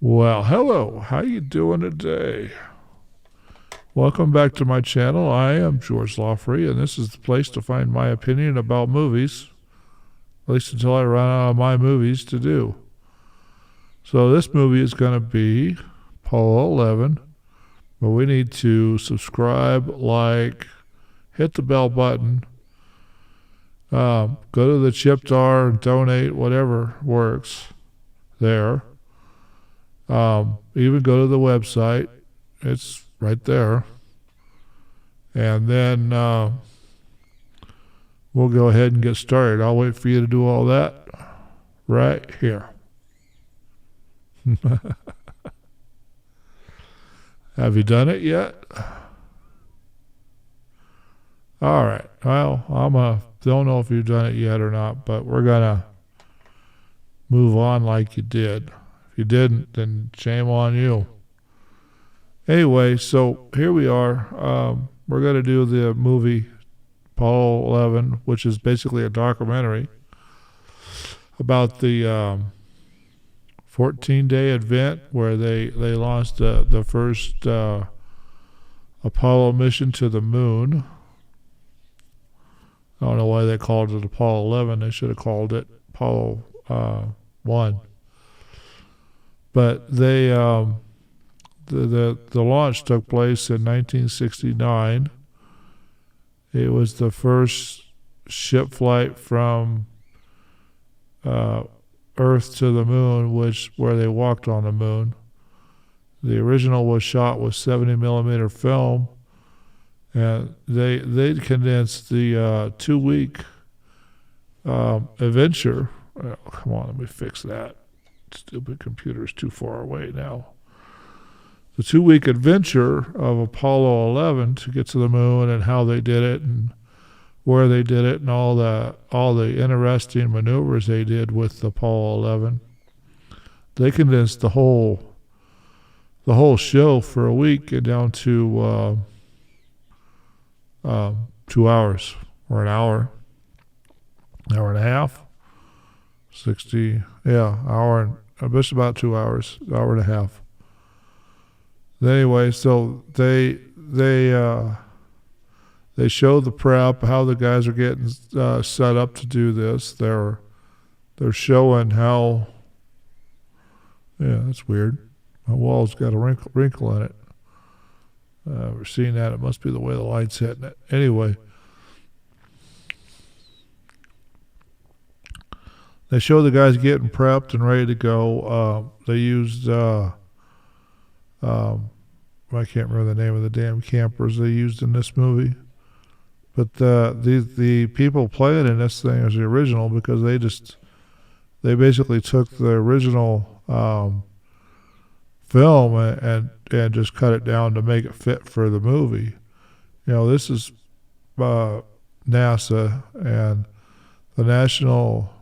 Well, hello. How you doing today? Welcome back to my channel. I am George Lawfrey, and this is the place to find my opinion about movies, at least until I run out of my movies to do. So this movie is going to be Apollo 11, but we need to subscribe, like, hit the bell button, go to the chip jar and donate, whatever works there. Even go to the website. It's right there. And then we'll go ahead and get started. I'll wait for you to do all that right here. Have you done it yet? All right. Well, don't know if you've done it yet or not, but we're going to move on like you did. If you didn't, then shame on you. Anyway, so here we are. We're going to do the movie Apollo 11, which is basically a documentary about the 14-day event where they launched the first Apollo mission to the moon. I don't know why they called it Apollo 11. They should have called it Apollo 1. But they the launch took place in 1969. It was the first ship flight from Earth to the moon, where they walked on the moon. The original was shot with 70 millimeter film, and they condensed the 2-week adventure. Oh, come on, let me fix that. Stupid computer's too far away now. The 2-week adventure of Apollo 11 to get to the moon, and how they did it and where they did it, and all the interesting maneuvers they did with Apollo 11. They condensed the whole show for a week and down to 2 hours or an hour and a half. 60, yeah, just about 2 hours, hour and a half. Anyway, so they show the prep, how the guys are getting set up to do this. They're showing how. Yeah, that's weird. My wall's got a wrinkle in it. We're seeing that. It must be the way the light's hitting it. Anyway. They show the guys getting prepped and ready to go. They used, I can't remember the name of the damn campers they used in this movie. But the people playing in this thing is the original, because they basically took the original film and just cut it down to make it fit for the movie. You know, this is NASA and the National...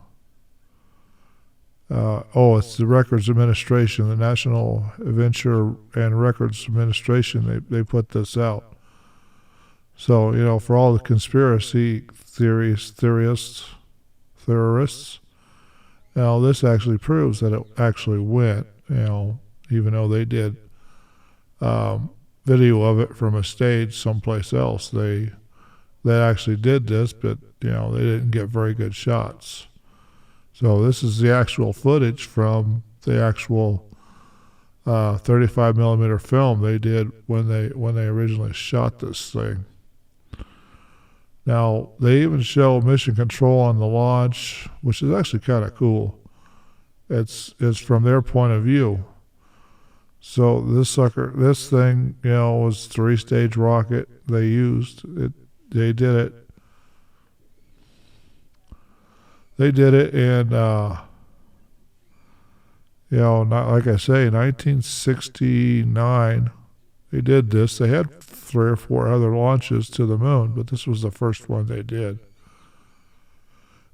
it's the Records Administration, the National Adventure and Records Administration. They put this out. So, you know, for all the conspiracy theorists, you know, this actually proves that it actually went, you know, even though they did video of it from a stage someplace else. They actually did this, but, you know, they didn't get very good shots. So this is the actual footage from the actual 35 millimeter film they did when they originally shot this thing. Now, they even show mission control on the launch, which is actually kind of cool. It's from their point of view. So this thing, you know, was 3-stage rocket they used. They did it. They did it in, you know, not like I say, 1969. They did this. They had 3 or 4 other launches to the moon, but this was the first one they did.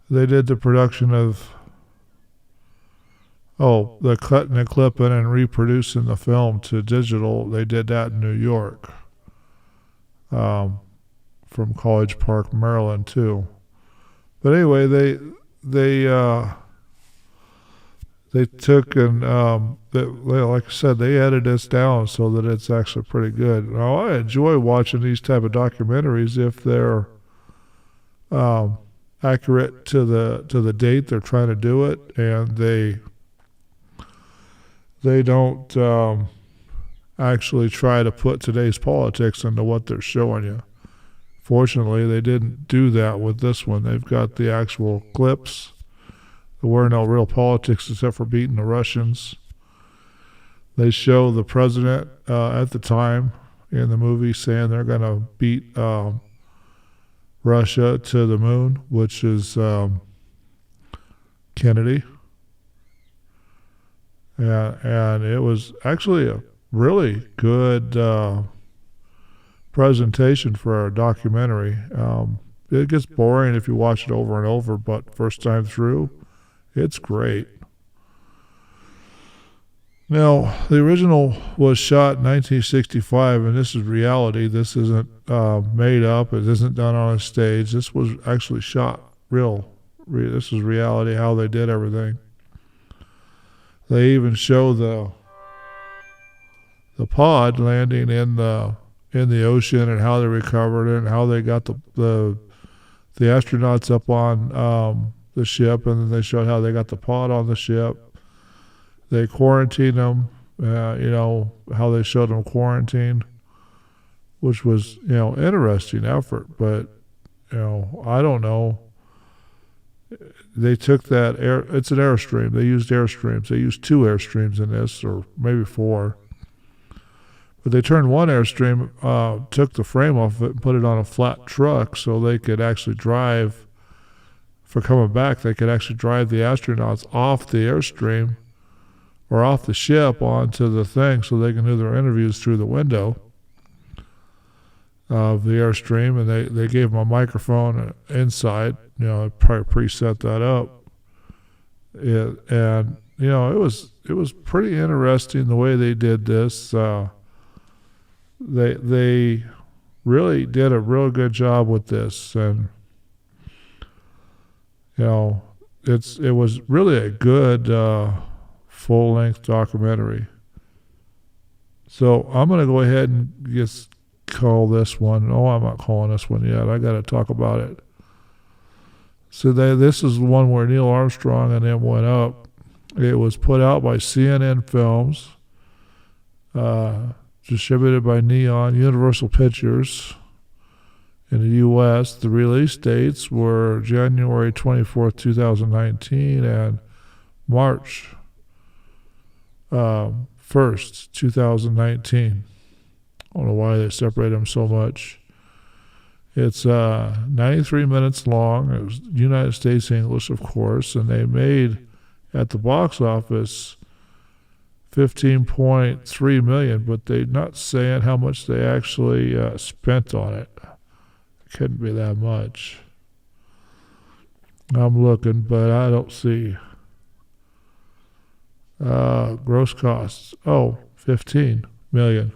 They did the production of, the cutting and clipping and reproducing the film to digital. They did that in New York, from College Park, Maryland, too. But anyway, they they took and like I said, they edited this down so that it's actually pretty good. Now I enjoy watching these type of documentaries if they're accurate to the date they're trying to do it, and they don't actually try to put today's politics into what they're showing you. Fortunately, they didn't do that with this one. They've got the actual clips. There were no real politics except for beating the Russians. They show the president at the time in the movie saying they're going to beat Russia to the moon, which is Kennedy. And it was actually a really good presentation for a documentary. It gets boring if you watch it over and over, but first time through, it's great. Now, the original was shot in 1965, and this is reality. This isn't made up. It isn't done on a stage. This was actually shot real. This is reality, how they did everything. They even show the pod landing in the ocean and how they recovered it and how they got the astronauts up on the ship, and then they showed how they got the pod on the ship. They quarantined them, how they showed them quarantined, which was, interesting effort. But, I don't know. They took that it's an Airstream. They used Airstreams. They used 2 Airstreams in this, or maybe 4. But they turned one Airstream, took the frame off of it and put it on a flat truck so they could actually drive, for coming back, they could actually drive the astronauts off the Airstream or off the ship onto the thing so they can do their interviews through the window of the Airstream. And they gave them a microphone inside, probably preset that up. It was pretty interesting the way they did this. They really did a real good job with this, and it was really a good full-length documentary. So I'm going to go ahead and just call this one. No, I'm not calling this one yet. I got to talk about it. So this is the one where Neil Armstrong and them went up. It was put out by CNN Films, distributed by Neon Universal Pictures in the U.S. The release dates were January 24th, 2019 and March 1st, 2019. I don't know why they separate them so much. It's 93 minutes long. It was United States English, of course, and they made at the box office $15.3 million, but they're not saying how much they actually spent on it. It couldn't be that much. I'm looking, but I don't see. Gross costs. Oh, $15 million.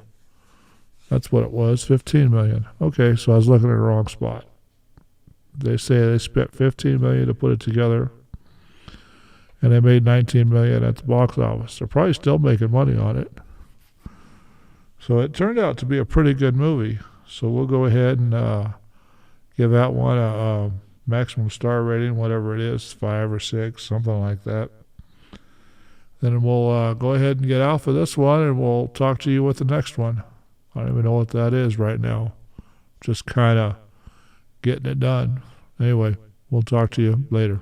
That's what it was, $15 million. Okay, so I was looking at the wrong spot. They say they spent $15 million to put it together, and they made $19 million at the box office. They're probably still making money on it. So it turned out to be a pretty good movie. So we'll go ahead and give that one a maximum star rating, whatever it is, 5 or 6, something like that. Then we'll go ahead and get out for this one, and we'll talk to you with the next one. I don't even know what that is right now. Just kind of getting it done. Anyway, we'll talk to you later.